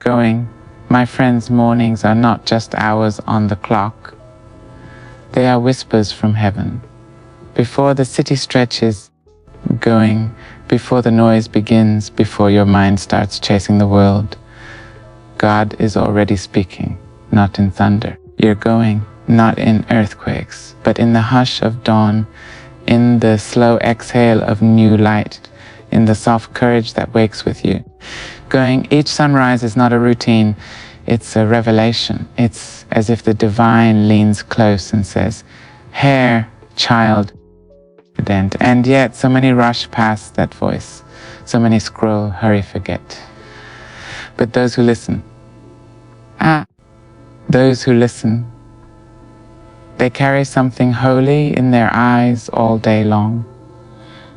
Going, my friends, mornings are not just hours on the clock. They are whispers from heaven. Before the city stretches, going, before the noise begins, before your mind starts chasing the world, God is already speaking, not in thunder. You're going, not in earthquakes, but in the hush of dawn, in the slow exhale of new light, in the soft courage that wakes with you. Going, each sunrise is not a routine, it's a revelation. It's as if the divine leans close and says, "Hair, child." And yet so many rush past that voice, so many scroll, hurry, forget. But those who listen, those who listen, they carry something holy in their eyes all day long.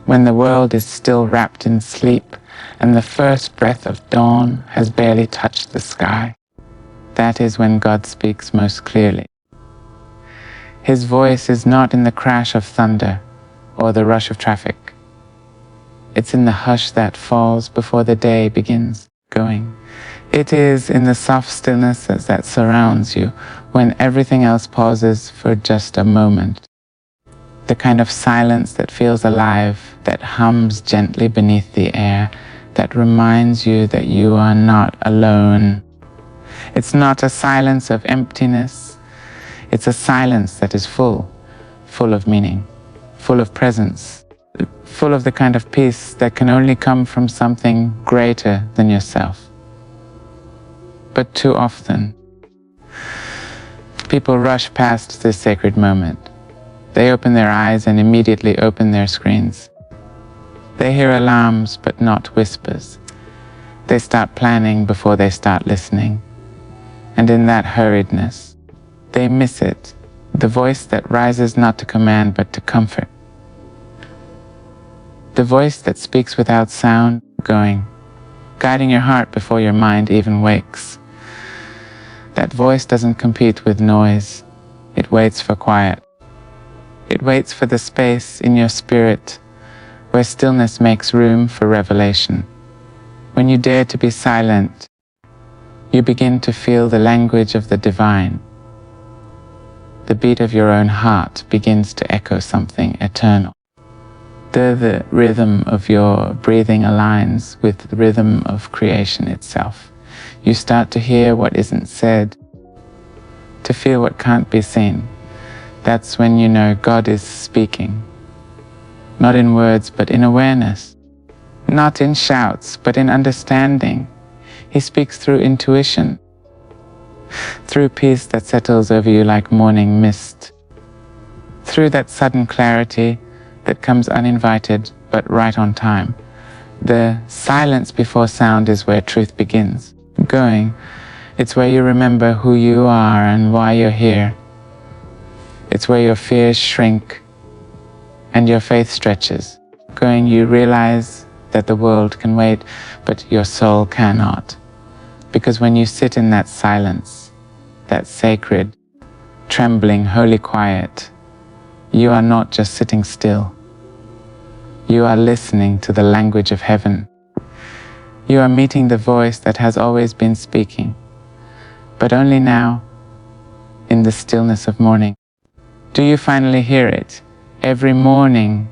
When the world is still wrapped in sleep and the first breath of dawn has barely touched the sky, that is when God speaks most clearly. His voice is not in the crash of thunder or the rush of traffic. It's in the hush that falls before the day begins going. It is in the soft stillness that surrounds you when everything else pauses for just a moment. The kind of silence that feels alive, that hums gently beneath the air, that reminds you that you are not alone. It's not a silence of emptiness. It's a silence that is full of meaning, full of presence, full of the kind of peace that can only come from something greater than yourself. But too often, people rush past this sacred moment. They open their eyes and immediately open their screens. They hear alarms but not whispers. They start planning before they start listening. And in that hurriedness, they miss it, the voice that rises not to command but to comfort. The voice that speaks without sound, going, guiding your heart before your mind even wakes. That voice doesn't compete with noise. It waits for quiet. It waits for the space in your spirit where stillness makes room for revelation. When you dare to be silent, you begin to feel the language of the divine. The beat of your own heart begins to echo something eternal. The rhythm of your breathing aligns with the rhythm of creation itself. You start to hear what isn't said, to feel what can't be seen. That's when you know God is speaking. Not in words, but in awareness. Not in shouts, but in understanding. He speaks through intuition, through peace that settles over you like morning mist, through that sudden clarity that comes uninvited but right on time. The silence before sound is where truth begins. Going, it's where you remember who you are and why you're here. It's where your fears shrink and your faith stretches. Going, you realize that the world can wait, but your soul cannot. Because when you sit in that silence, that sacred, trembling, holy quiet, you are not just sitting still. You are listening to the language of heaven. You are meeting the voice that has always been speaking, but only now, in the stillness of morning. Do you finally hear it? Every morning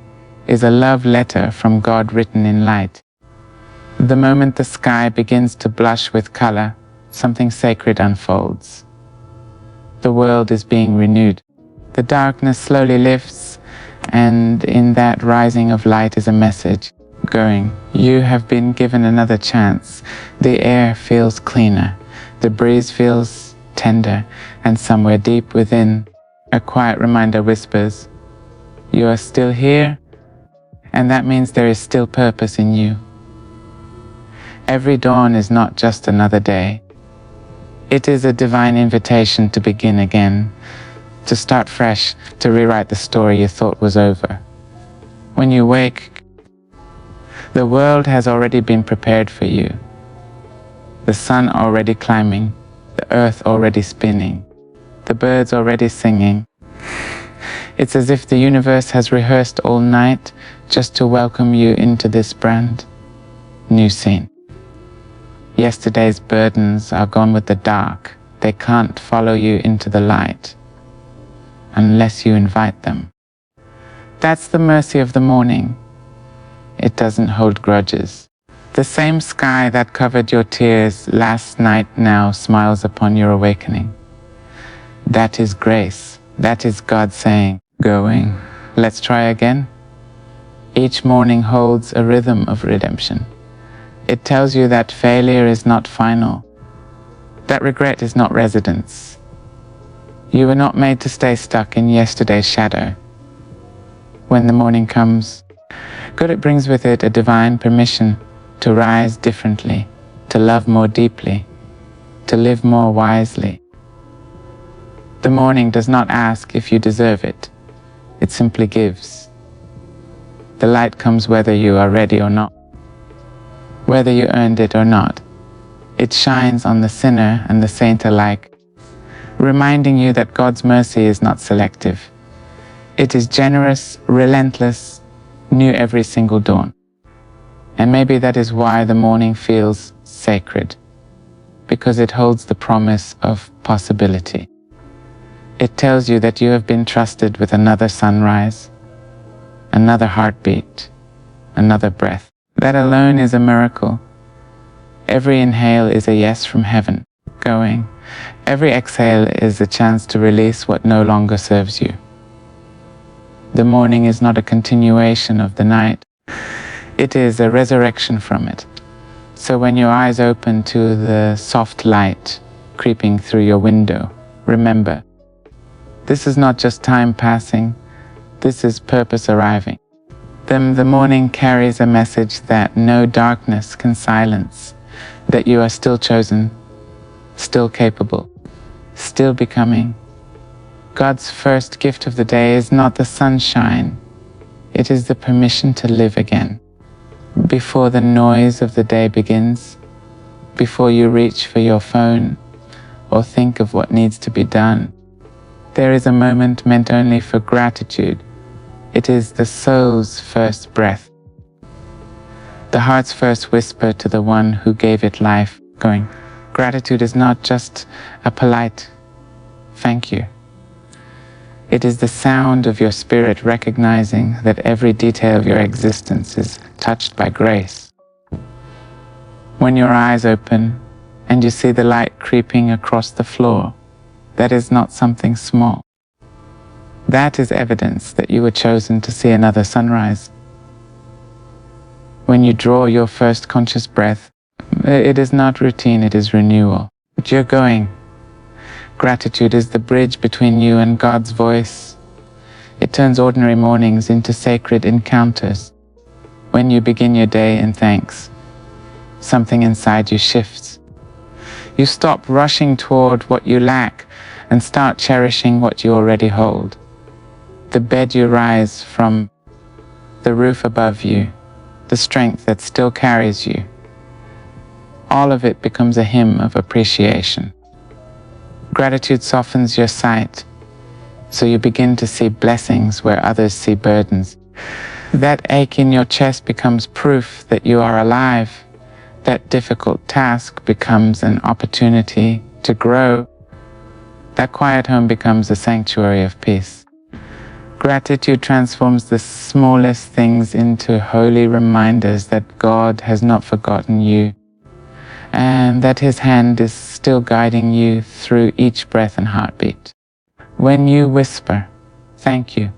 is a love letter from God written in light. The moment the sky begins to blush with color, something sacred unfolds. The world is being renewed. The darkness slowly lifts, and in that rising of light is a message going, you have been given another chance. The air feels cleaner, the breeze feels tender, and somewhere deep within, a quiet reminder whispers, you are still here, and that means there is still purpose in you. Every dawn is not just another day. It is a divine invitation to begin again, to start fresh, to rewrite the story you thought was over. When you wake, the world has already been prepared for you. The sun already climbing, the earth already spinning, the birds already singing. It's as if the universe has rehearsed all night just to welcome you into this brand new scene. Yesterday's burdens are gone with the dark. They can't follow you into the light unless you invite them. That's the mercy of the morning. It doesn't hold grudges. The same sky that covered your tears last night now smiles upon your awakening. That is grace. That is God saying, going, let's try again. Each morning holds a rhythm of redemption. It tells you that failure is not final, that regret is not residence. You were not made to stay stuck in yesterday's shadow. When the morning comes, good, it brings with it a divine permission to rise differently, to love more deeply, to live more wisely. The morning does not ask if you deserve it. It simply gives. The light comes whether you are ready or not, whether you earned it or not. It shines on the sinner and the saint alike, reminding you that God's mercy is not selective. It is generous, relentless, new every single dawn. And maybe that is why the morning feels sacred, because it holds the promise of possibility. It tells you that you have been trusted with another sunrise, another heartbeat, another breath. That alone is a miracle. Every inhale is a yes from heaven, going. Every exhale is a chance to release what no longer serves you. The morning is not a continuation of the night. It is a resurrection from it. So when your eyes open to the soft light creeping through your window, remember, this is not just time passing, this is purpose arriving. The morning carries a message that no darkness can silence, that you are still chosen, still capable, still becoming. God's first gift of the day is not the sunshine, it is the permission to live again. Before the noise of the day begins, before you reach for your phone or think of what needs to be done, there is a moment meant only for gratitude. It is the soul's first breath, the heart's first whisper to the one who gave it life, going, gratitude is not just a polite thank you. It is the sound of your spirit recognizing that every detail of your existence is touched by grace. When your eyes open and you see the light creeping across the floor, that is not something small. That is evidence that you were chosen to see another sunrise. When you draw your first conscious breath, it is not routine, it is renewal. But you're going. Gratitude is the bridge between you and God's voice. It turns ordinary mornings into sacred encounters. When you begin your day in thanks, something inside you shifts. You stop rushing toward what you lack and start cherishing what you already hold. The bed you rise from, the roof above you, the strength that still carries you. All of it becomes a hymn of appreciation. Gratitude softens your sight, so you begin to see blessings where others see burdens. That ache in your chest becomes proof that you are alive. That difficult task becomes an opportunity to grow. That quiet home becomes a sanctuary of peace. Gratitude transforms the smallest things into holy reminders that God has not forgotten you, and that His hand is still guiding you through each breath and heartbeat. When you whisper, thank you,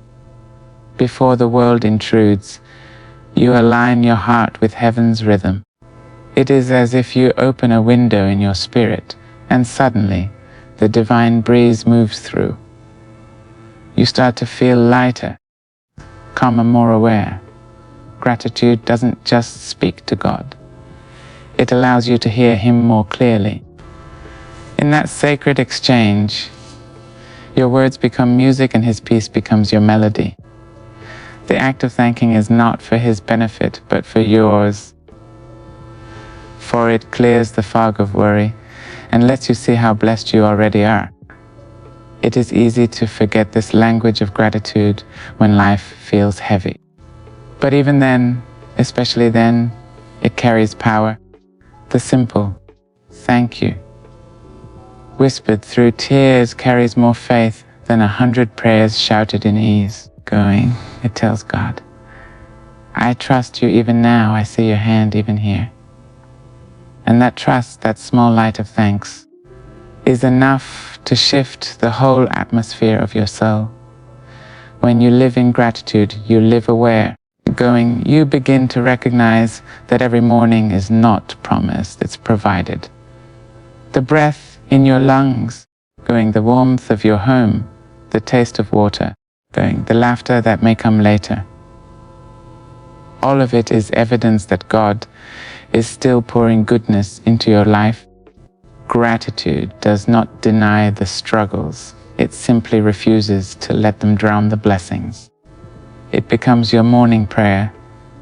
before the world intrudes, you align your heart with heaven's rhythm. It is as if you open a window in your spirit, and suddenly the divine breeze moves through. You start to feel lighter, calmer, more aware. Gratitude doesn't just speak to God. It allows you to hear Him more clearly. In that sacred exchange, your words become music and His peace becomes your melody. The act of thanking is not for His benefit, but for yours. For it clears the fog of worry and lets you see how blessed you already are. It is easy to forget this language of gratitude when life feels heavy. But even then, especially then, it carries power. The simple, thank you, whispered through tears, carries more faith than 100 prayers shouted in ease. Going, it tells God, I trust you even now. I see your hand even here. And that trust, that small light of thanks, is enough to shift the whole atmosphere of your soul. When you live in gratitude, you live aware. Going, you begin to recognize that every morning is not promised, it's provided. The breath in your lungs, going, the warmth of your home, the taste of water, going, the laughter that may come later. All of it is evidence that God is still pouring goodness into your life. Gratitude does not deny the struggles. It simply refuses to let them drown the blessings. It becomes your morning prayer,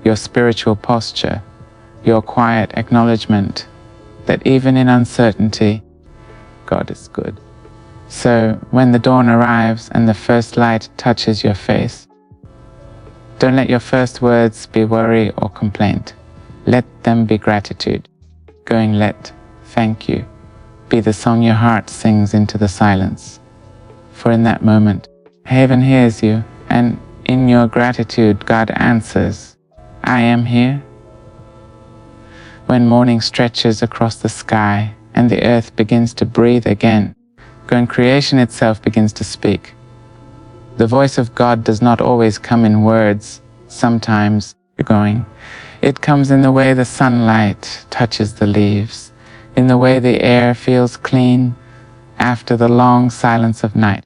your spiritual posture, your quiet acknowledgement that even in uncertainty, God is good. So when the dawn arrives and the first light touches your face, don't let your first words be worry or complaint. Let them be gratitude. Going, let thank you be the song your heart sings into the silence. For in that moment, heaven hears you, and in your gratitude, God answers, I am here. When morning stretches across the sky and the earth begins to breathe again, when creation itself begins to speak, the voice of God does not always come in words. Sometimes, it comes in the way the sunlight touches the leaves, in the way the air feels clean after the long silence of night.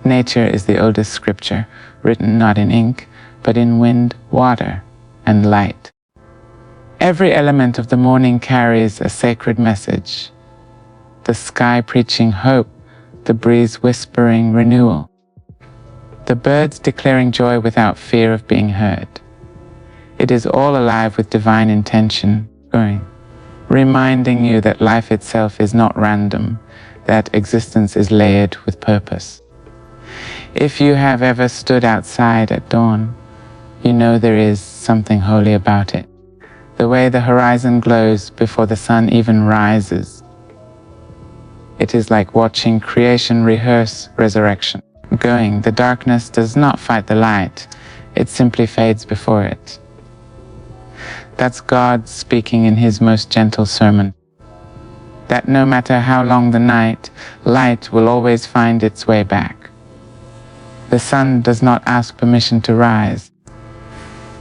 Nature is the oldest scripture, written not in ink, but in wind, water, and light. Every element of the morning carries a sacred message. The sky preaching hope, the breeze whispering renewal, the birds declaring joy without fear of being heard. It is all alive with divine intention, reminding you that life itself is not random, that existence is layered with purpose. If you have ever stood outside at dawn, you know there is something holy about it. The way the horizon glows before the sun even rises. It is like watching creation rehearse resurrection. The darkness does not fight the light, it simply fades before it. That's God speaking in his most gentle sermon. That no matter how long the night, light will always find its way back. The sun does not ask permission to rise.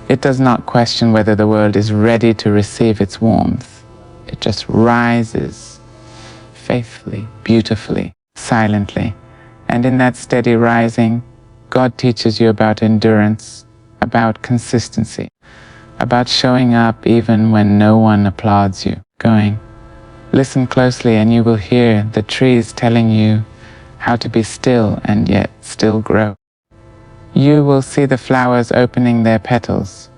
It does not question whether the world is ready to receive its warmth. It just rises, faithfully, beautifully, silently. And in that steady rising, God teaches you about endurance, about consistency, about showing up even when no one applauds you. Listen closely and you will hear the trees telling you how to be still and yet still grow. You will see the flowers opening their petals,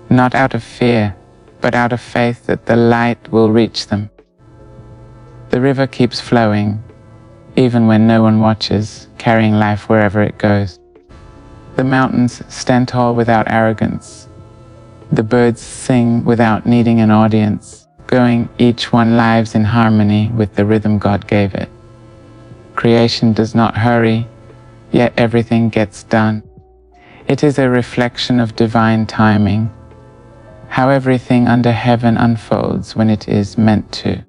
not out of fear, but out of faith that the light will reach them. The river keeps flowing, even when no one watches, carrying life wherever it goes. The mountains stand tall without arrogance. The birds sing without needing an audience, each one lives in harmony with the rhythm God gave it. Creation does not hurry, yet everything gets done. It is a reflection of divine timing, how everything under heaven unfolds when it is meant to.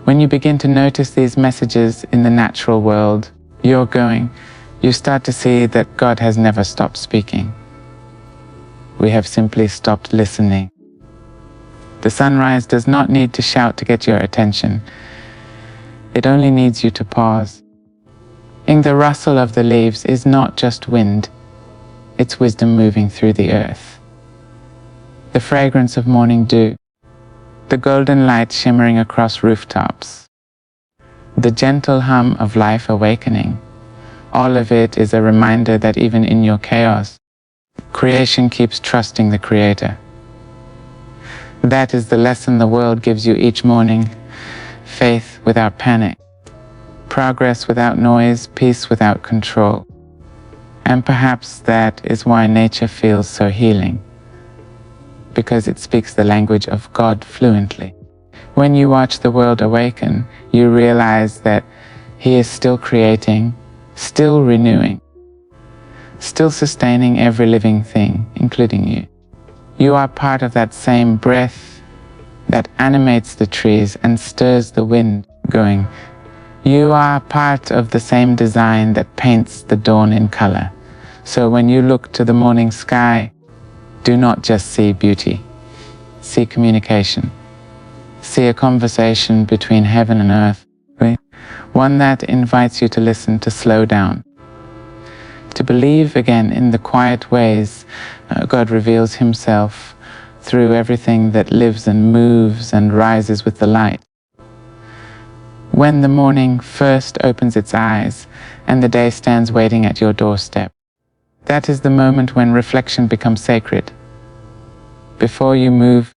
When you begin to notice these messages in the natural world, you start to see that God has never stopped speaking. We have simply stopped listening. The sunrise does not need to shout to get your attention. It only needs you to pause. In the rustle of the leaves is not just wind, it's wisdom moving through the earth. The fragrance of morning dew, the golden light shimmering across rooftops, the gentle hum of life awakening, all of it is a reminder that even in your chaos, creation keeps trusting the Creator. That is the lesson the world gives you each morning: faith without panic, progress without noise, peace without control. And perhaps that is why nature feels so healing, because it speaks the language of God fluently. When you watch the world awaken, you realize that He is still creating, still renewing, still sustaining every living thing, including you. You are part of that same breath that animates the trees and stirs the wind going. You are part of the same design that paints the dawn in color. So when you look to the morning sky, do not just see beauty. See communication. See a conversation between heaven and earth. One that invites you to listen, to slow down, to believe again in the quiet ways God reveals Himself through everything that lives and moves and rises with the light. When the morning first opens its eyes and the day stands waiting at your doorstep, that is the moment when reflection becomes sacred. Before you move,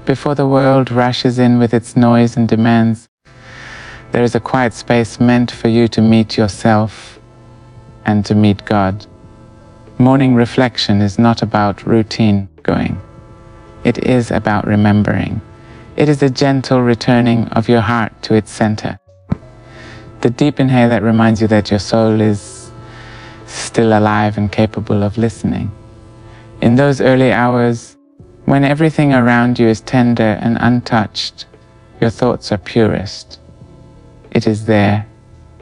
before the world rushes in with its noise and demands, there is a quiet space meant for you to meet yourself and to meet God. Morning reflection is not about routine going. It is about remembering. It is a gentle returning of your heart to its center. The deep inhale that reminds you that your soul is still alive and capable of listening. In those early hours, when everything around you is tender and untouched, your thoughts are purest. It is there,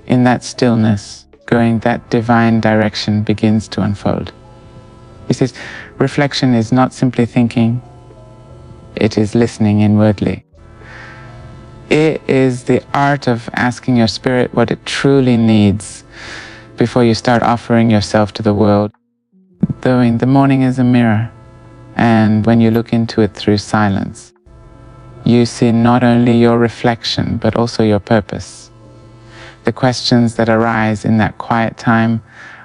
in that stillness, going that divine direction begins to unfold. He says, reflection is not simply thinking, it is listening inwardly. It is the art of asking your spirit what it truly needs before you start offering yourself to the world. Though the morning is a mirror, and when you look into it through silence, you see not only your reflection, but also your purpose. The questions that arise in that quiet time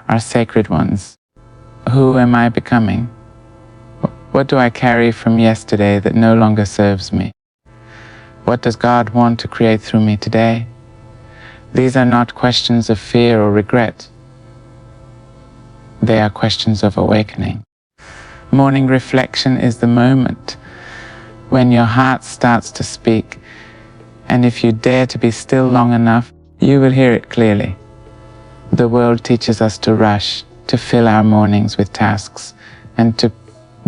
are sacred ones. Who am I becoming? What do I carry from yesterday that no longer serves me? What does God want to create through me today? These are not questions of fear or regret. They are questions of awakening. Morning reflection is the moment when your heart starts to speak, and if you dare to be still long enough, you will hear it clearly. The world teaches us to rush, to fill our mornings with tasks, and to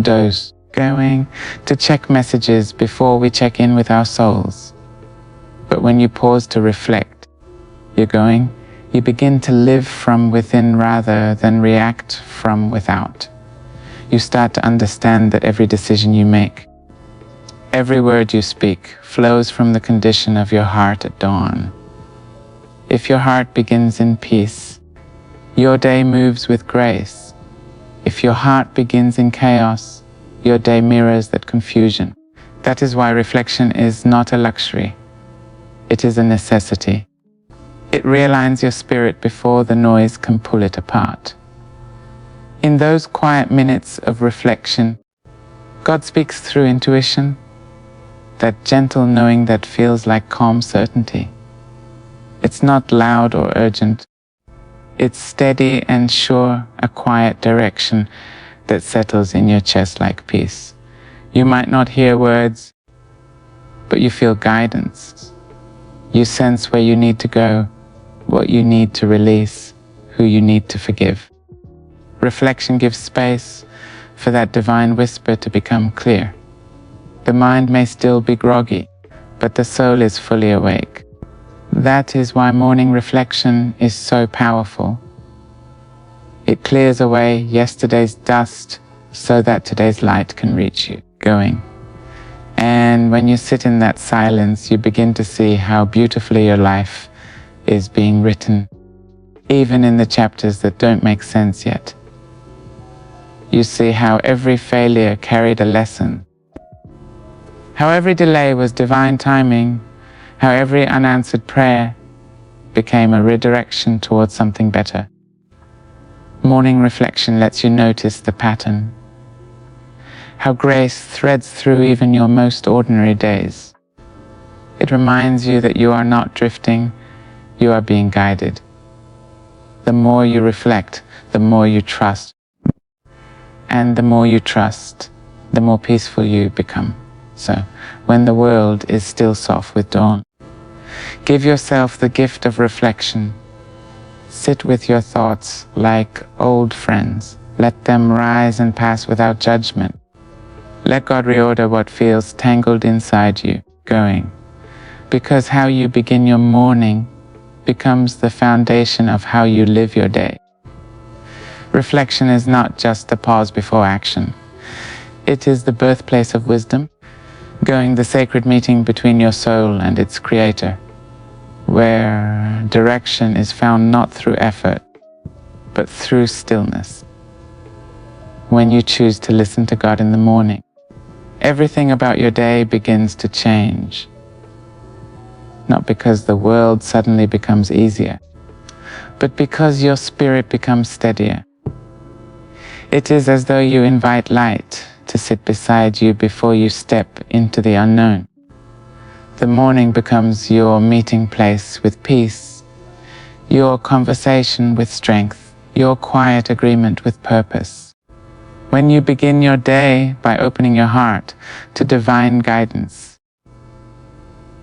doze, to check messages before we check in with our souls. But when you pause to reflect, you begin to live from within rather than react from without. You start to understand that every decision you make, every word you speak, flows from the condition of your heart at dawn. If your heart begins in peace, your day moves with grace. If your heart begins in chaos, your day mirrors that confusion. That is why reflection is not a luxury. It is a necessity. It realigns your spirit before the noise can pull it apart. In those quiet minutes of reflection, God speaks through intuition, that gentle knowing that feels like calm certainty. It's not loud or urgent. It's steady and sure, a quiet direction that settles in your chest like peace. You might not hear words, but you feel guidance. You sense where you need to go, what you need to release, who you need to forgive. Reflection gives space for that divine whisper to become clear. The mind may still be groggy, but the soul is fully awake. That is why morning reflection is so powerful. It clears away yesterday's dust so that today's light can reach you, And when you sit in that silence, you begin to see how beautifully your life is being written, even in the chapters that don't make sense yet. You see how every failure carried a lesson, how every delay was divine timing, how every unanswered prayer became a redirection towards something better. Morning reflection lets you notice the pattern, how grace threads through even your most ordinary days. It reminds you that you are not drifting, you are being guided. The more you reflect, the more you trust. And the more you trust, the more peaceful you become. So, when the world is still soft with dawn, give yourself the gift of reflection. Sit with your thoughts like old friends. Let them rise and pass without judgment. Let God reorder what feels tangled inside you, going. Because how you begin your morning becomes the foundation of how you live your day. Reflection is not just a pause before action. It is the birthplace of wisdom, going the sacred meeting between your soul and its creator, where direction is found not through effort, but through stillness. When you choose to listen to God in the morning, everything about your day begins to change. Not because the world suddenly becomes easier, but because your spirit becomes steadier. It is as though you invite light to sit beside you before you step into the unknown. The morning becomes your meeting place with peace, your conversation with strength, your quiet agreement with purpose. When you begin your day by opening your heart to divine guidance,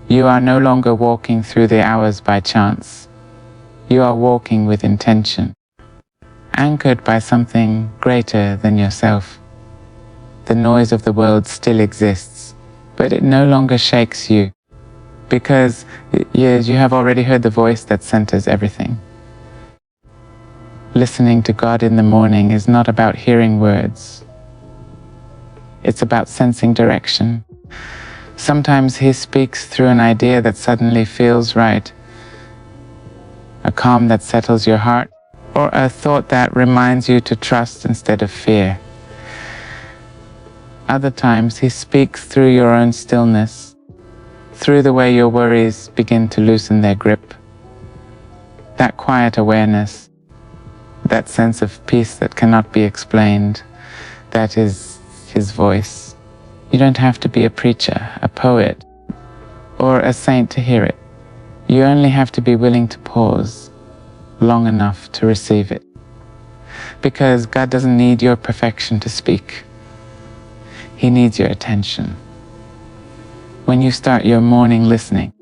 you are no longer walking through the hours by chance. You are walking with intention, anchored by something greater than yourself. The noise of the world still exists, but it no longer shakes you, because yes, you have already heard the voice that centers everything. Listening to God in the morning is not about hearing words. It's about sensing direction. Sometimes He speaks through an idea that suddenly feels right, a calm that settles your heart, or a thought that reminds you to trust instead of fear. Other times He speaks through your own stillness, through the way your worries begin to loosen their grip. That quiet awareness, that sense of peace that cannot be explained, that is His voice. You don't have to be a preacher, a poet, or a saint to hear it. You only have to be willing to pause long enough to receive it. Because God doesn't need your perfection to speak. He needs your attention. When you start your morning listening,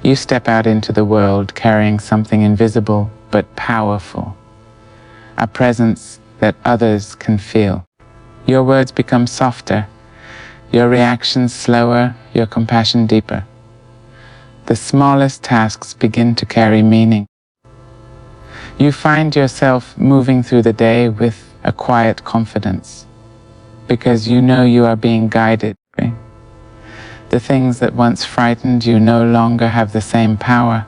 you step out into the world carrying something invisible but powerful, a presence that others can feel. Your words become softer, your reactions slower, your compassion deeper. The smallest tasks begin to carry meaning. You find yourself moving through the day with a quiet confidence, because you know you are being guided. The things that once frightened you no longer have the same power,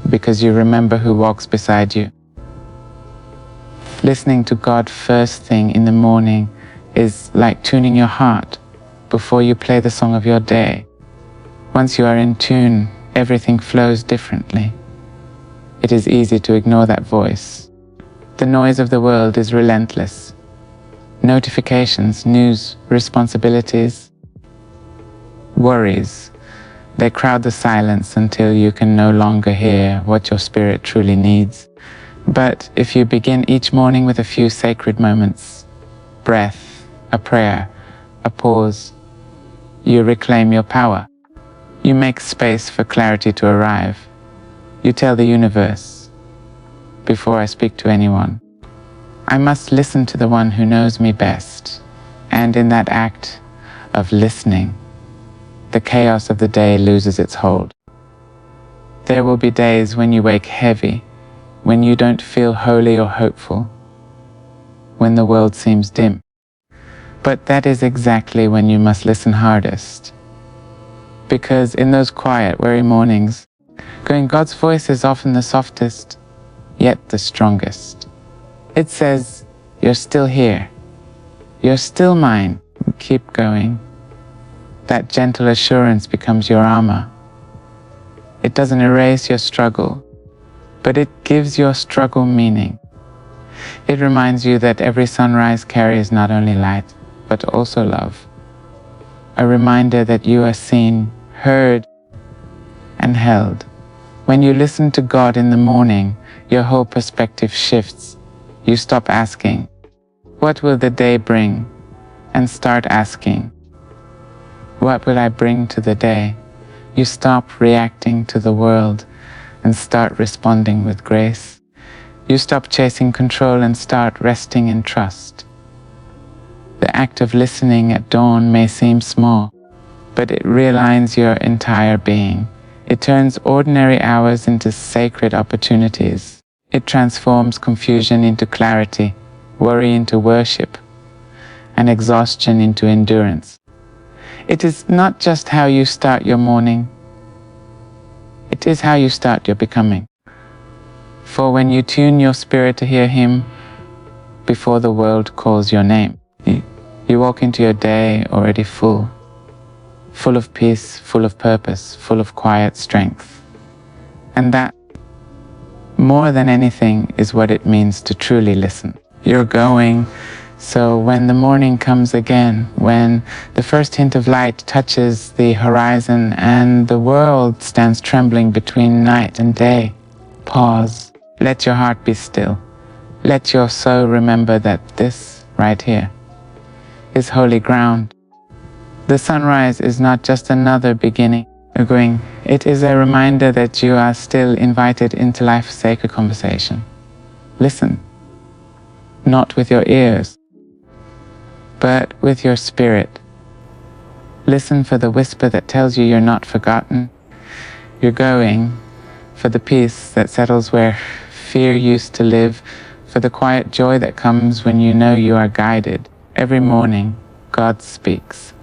because you remember who walks beside you. Listening to God first thing in the morning is like tuning your heart before you play the song of your day. Once you are in tune, everything flows differently. It is easy to ignore that voice. The noise of the world is relentless. Notifications, news, responsibilities, worries, they crowd the silence until you can no longer hear what your spirit truly needs. But if you begin each morning with a few sacred moments, breath, a prayer, a pause, you reclaim your power. You make space for clarity to arrive. You tell the universe, before I speak to anyone, I must listen to the one who knows me best. And in that act of listening, the chaos of the day loses its hold. There will be days when you wake heavy, when you don't feel holy or hopeful, when the world seems dim. But that is exactly when you must listen hardest. Because in those quiet, weary mornings, God's voice is often the softest, yet the strongest. It says, you're still here. You're still mine. Keep going. That gentle assurance becomes your armor. It doesn't erase your struggle, but it gives your struggle meaning. It reminds you that every sunrise carries not only light, but also love. A reminder that you are seen, heard, and held. When you listen to God in the morning, your whole perspective shifts. You stop asking, what will the day bring? And start asking, What will I bring to the day? You stop reacting to the world and start responding with grace. You stop chasing control and start resting in trust. The act of listening at dawn may seem small, but it realigns your entire being. It turns ordinary hours into sacred opportunities. It transforms confusion into clarity, worry into worship, and exhaustion into endurance. It is not just how you start your morning, it is how you start your becoming. For when you tune your spirit to hear Him before the world calls your name, you walk into your day already full of peace, full of purpose, full of quiet strength. And that, more than anything, is what it means to truly listen. You're going, so when the morning comes again, when the first hint of light touches the horizon and the world stands trembling between night and day, pause. Let your heart be still. Let your soul remember that this, right here, is holy ground. The sunrise is not just another beginning. It is a reminder that you are still invited into life's sacred conversation. Listen, not with your ears, but with your spirit. Listen for the whisper that tells you you're not forgotten. You're going for the peace that settles where fear used to live, for the quiet joy that comes when you know you are guided. Every morning, God speaks.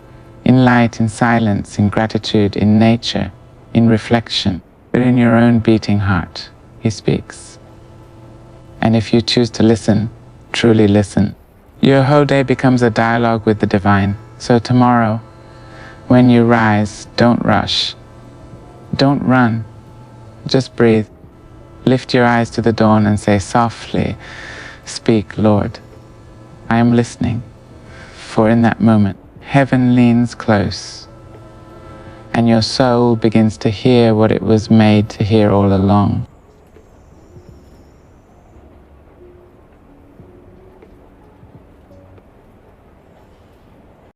In light, in silence, in gratitude, in nature, in reflection, but in your own beating heart, He speaks. And if you choose to listen, truly listen, your whole day becomes a dialogue with the divine. So tomorrow, when you rise, don't rush. Don't run. Just breathe. Lift your eyes to the dawn and say softly, "Speak, Lord. I am listening." For in that moment, heaven leans close, and your soul begins to hear what it was made to hear all along.